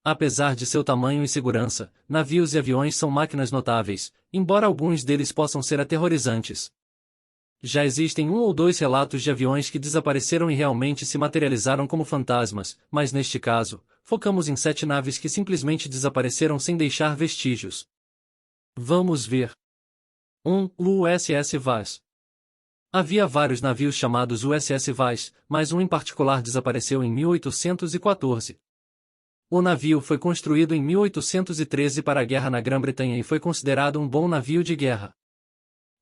Apesar de seu tamanho e segurança, navios e aviões são máquinas notáveis, embora alguns deles possam ser aterrorizantes. Já existem um ou dois relatos de aviões que desapareceram e realmente se materializaram como fantasmas, mas neste caso, focamos em 7 naves que simplesmente desapareceram sem deixar vestígios. Vamos ver. 1. USS Vaz. Havia vários navios chamados USS Vaz, mas um em particular desapareceu em 1814. O navio foi construído em 1813 para a guerra na Grã-Bretanha e foi considerado um bom navio de guerra.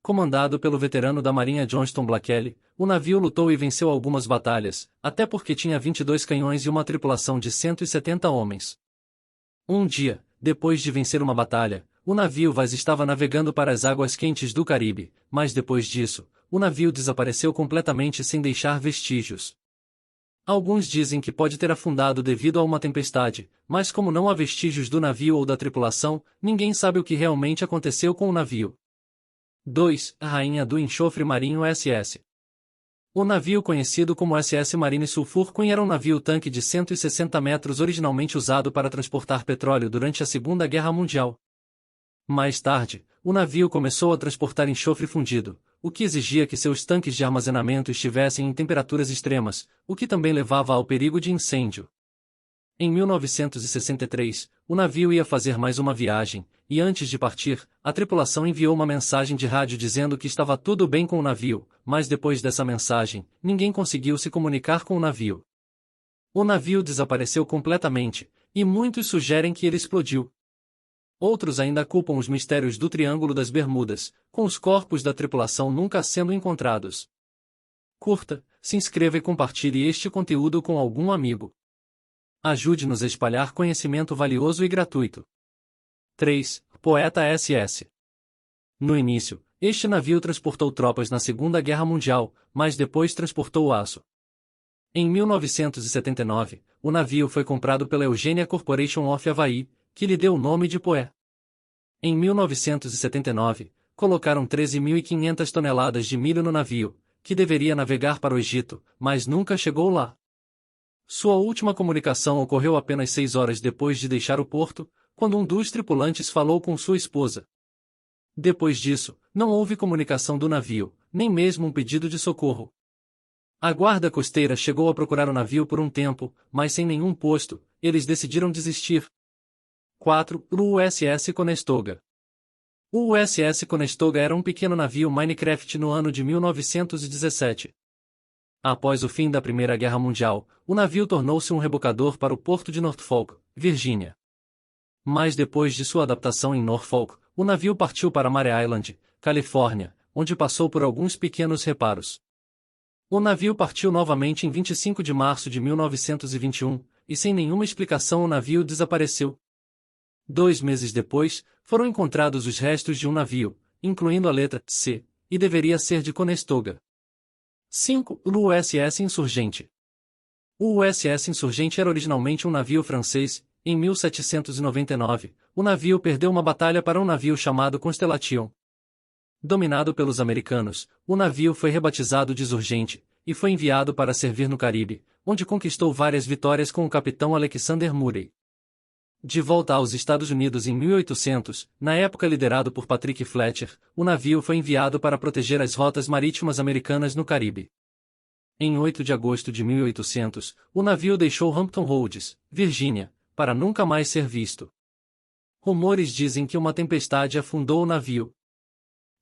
Comandado pelo veterano da Marinha Johnston Blackwell, o navio lutou e venceu algumas batalhas, até porque tinha 22 canhões e uma tripulação de 170 homens. Um dia, depois de vencer uma batalha, o navio Vaz estava navegando para as águas quentes do Caribe, mas depois disso, o navio desapareceu completamente sem deixar vestígios. Alguns dizem que pode ter afundado devido a uma tempestade, mas como não há vestígios do navio ou da tripulação, ninguém sabe o que realmente aconteceu com o navio. 2. A Rainha do Enxofre Marinho SS. O navio conhecido como SS Marine Sulphur Queen era um navio-tanque de 160 metros originalmente usado para transportar petróleo durante a Segunda Guerra Mundial. Mais tarde, o navio começou a transportar enxofre fundido, o que exigia que seus tanques de armazenamento estivessem em temperaturas extremas, o que também levava ao perigo de incêndio. Em 1963, o navio ia fazer mais uma viagem, e antes de partir, a tripulação enviou uma mensagem de rádio dizendo que estava tudo bem com o navio, mas depois dessa mensagem, ninguém conseguiu se comunicar com o navio. O navio desapareceu completamente, e muitos sugerem que ele explodiu. Outros ainda culpam os mistérios do Triângulo das Bermudas, com os corpos da tripulação nunca sendo encontrados. Curta, se inscreva e compartilhe este conteúdo com algum amigo. Ajude-nos a espalhar conhecimento valioso e gratuito. 3. Poeta SS. No início, este navio transportou tropas na Segunda Guerra Mundial, mas depois transportou aço. Em 1979, o navio foi comprado pela Eugenia Corporation of Hawaii, que lhe deu o nome de Poé. Em 1979, colocaram 13.500 toneladas de milho no navio, que deveria navegar para o Egito, mas nunca chegou lá. Sua última comunicação ocorreu apenas 6 horas depois de deixar o porto, quando um dos tripulantes falou com sua esposa. Depois disso, não houve comunicação do navio, nem mesmo um pedido de socorro. A guarda costeira chegou a procurar o navio por um tempo, mas sem nenhum posto, eles decidiram desistir. 4. O USS Conestoga. O USS Conestoga era um pequeno navio Minecraft no ano de 1917. Após o fim da Primeira Guerra Mundial, o navio tornou-se um rebocador para o porto de Norfolk, Virgínia. Mas depois de sua adaptação em Norfolk, o navio partiu para Mare Island, Califórnia, onde passou por alguns pequenos reparos. O navio partiu novamente em 25 de março de 1921, e sem nenhuma explicação o navio desapareceu. 2 meses depois, foram encontrados os restos de um navio, incluindo a letra C, e deveria ser de Conestoga. 5. O USS Insurgente. O USS Insurgente era originalmente um navio francês. Em 1799, o navio perdeu uma batalha para um navio chamado Constellation. Dominado pelos americanos, o navio foi rebatizado de Insurgente, e foi enviado para servir no Caribe, onde conquistou várias vitórias com o capitão Alexander Murray. De volta aos Estados Unidos em 1800, na época liderado por Patrick Fletcher, o navio foi enviado para proteger as rotas marítimas americanas no Caribe. Em 8 de agosto de 1800, o navio deixou Hampton Roads, Virgínia, para nunca mais ser visto. Rumores dizem que uma tempestade afundou o navio.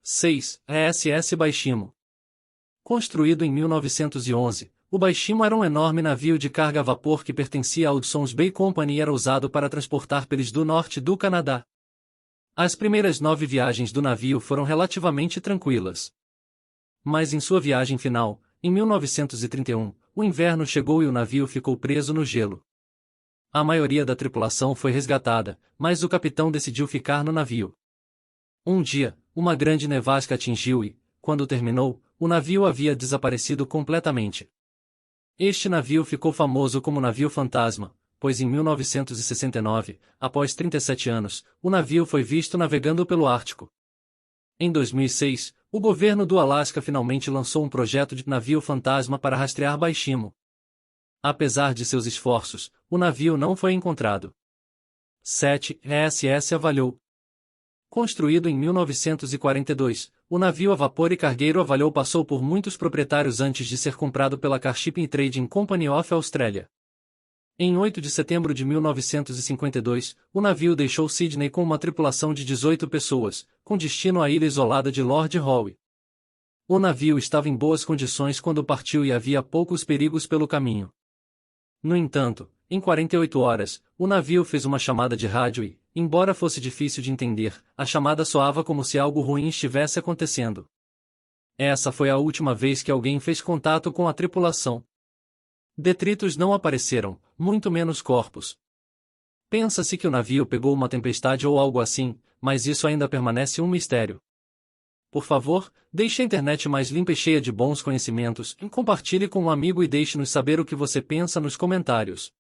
6. A SS Baishimo. Construído em 1911, o Baishimo era um enorme navio de carga a vapor que pertencia à Hudson's Bay Company e era usado para transportar peles do norte do Canadá. As primeiras 9 viagens do navio foram relativamente tranquilas. Mas em sua viagem final, em 1931, o inverno chegou e o navio ficou preso no gelo. A maioria da tripulação foi resgatada, mas o capitão decidiu ficar no navio. Um dia, uma grande nevasca atingiu e, quando terminou, o navio havia desaparecido completamente. Este navio ficou famoso como navio fantasma, pois em 1969, após 37 anos, o navio foi visto navegando pelo Ártico. Em 2006, o governo do Alasca finalmente lançou um projeto de navio fantasma para rastrear Baishimo. Apesar de seus esforços, o navio não foi encontrado. 7. ESS Avalhou. Construído em 1942, o navio a vapor e cargueiro Avalhou passou por muitos proprietários antes de ser comprado pela Carshipping Trading Company of Australia. Em 8 de setembro de 1952, o navio deixou Sydney com uma tripulação de 18 pessoas, com destino à ilha isolada de Lord Howe. O navio estava em boas condições quando partiu e havia poucos perigos pelo caminho. No entanto, em 48 horas, o navio fez uma chamada de rádio e, embora fosse difícil de entender, a chamada soava como se algo ruim estivesse acontecendo. Essa foi a última vez que alguém fez contato com a tripulação. Detritos não apareceram, muito menos corpos. Pensa-se que o navio pegou uma tempestade ou algo assim, mas isso ainda permanece um mistério. Por favor, deixe a internet mais limpa e cheia de bons conhecimentos, compartilhe com um amigo e deixe-nos saber o que você pensa nos comentários.